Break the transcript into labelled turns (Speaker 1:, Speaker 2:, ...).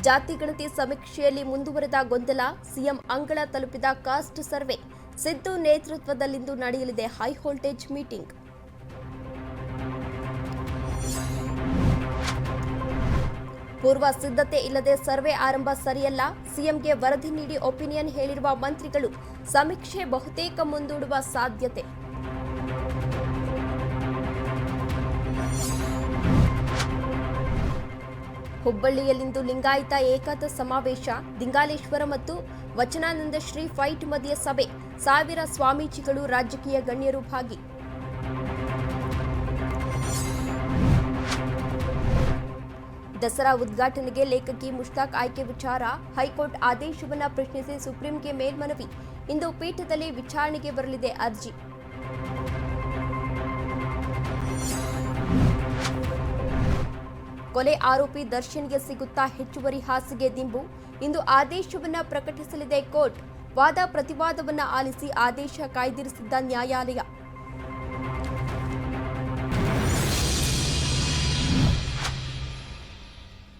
Speaker 1: ಜಾತಿ ಗಣತಿ ಸಮೀಕ್ಷೆಯಲ್ಲಿ ಮುಂದುವರೆದ ಗೊಂದಲ, ಸಿಎಂ ಅಂಗಳ ತಲುಪಿದ ಕಾಸ್ಟ್ ಸರ್ವೆ. ಸಿದ್ದು ನೇತೃತ್ವದಲ್ಲಿಂದು ನಡೆಯಲಿದೆ ಹೈ ವೋಲ್ಟೇಜ್ ಮೀಟಿಂಗ್. ಪೂರ್ವ ಸಿದ್ಧತೆ ಇಲ್ಲದೆ ಸರ್ವೆ ಆರಂಭ ಸರಿಯಲ್ಲ, ಸಿಎಂಗೆ ವರದಿ ನೀಡಿ ಒಪಿನಿಯನ್ ಹೇಳಿರುವ ಮಂತ್ರಿಗಳು. ಸಮೀಕ್ಷೆ ಬಹುತೇಕ ಮುಂದೂಡುವ ಸಾಧ್ಯತೆ. ಹುಬ್ಬಳ್ಳಿಯಲ್ಲಿಂದು ಲಿಂಗಾಯತ ಏಕತಾ ಸಮಾವೇಶ. ದಿಂಗಾಲೇಶ್ವರ ಮತ್ತು ವಚನಾನಂದ ಶ್ರೀ ಫೈಟ್ ಮಧ್ಯೆ ಸಭೆ. ಸಾವಿರ ಸ್ವಾಮೀಜಿಗಳು, ರಾಜಕೀಯ ಗಣ್ಯರು ಭಾಗಿ. ದಸರಾ ಉದ್ಘಾಟನೆಗೆ ಲೇಖಕಿ ಮುಷ್ತಾಕ್ ಆಯ್ಕೆ ವಿಚಾರ. ಹೈಕೋರ್ಟ್ ಆದೇಶವನ್ನು ಪ್ರಶ್ನಿಸಿ ಸುಪ್ರೀಂಗೆ ಮೇಲ್ಮನವಿ. ಇಂದು ಪೀಠದಲ್ಲಿ ವಿಚಾರಣೆಗೆ ಬರಲಿದೆ ಅರ್ಜಿ. ಕೊಲೆ ಆರೋಪಿ ದರ್ಶನ್ಗೆ ಸಿಗುತ್ತಾ ಹೆಚ್ಚುವರಿ ಹಾಸಿಗೆ ದಿಂಬು. ಇಂದು ಆದೇಶವನ್ನು ಪ್ರಕಟಿಸಲಿದೆ ಕೋರ್ಟ್. ವಾದ ಪ್ರತಿವಾದವನ್ನು ಆಲಿಸಿ ಆದೇಶ ಕಾಯ್ದಿರಿಸಿದ್ದ ನ್ಯಾಯಾಲಯ.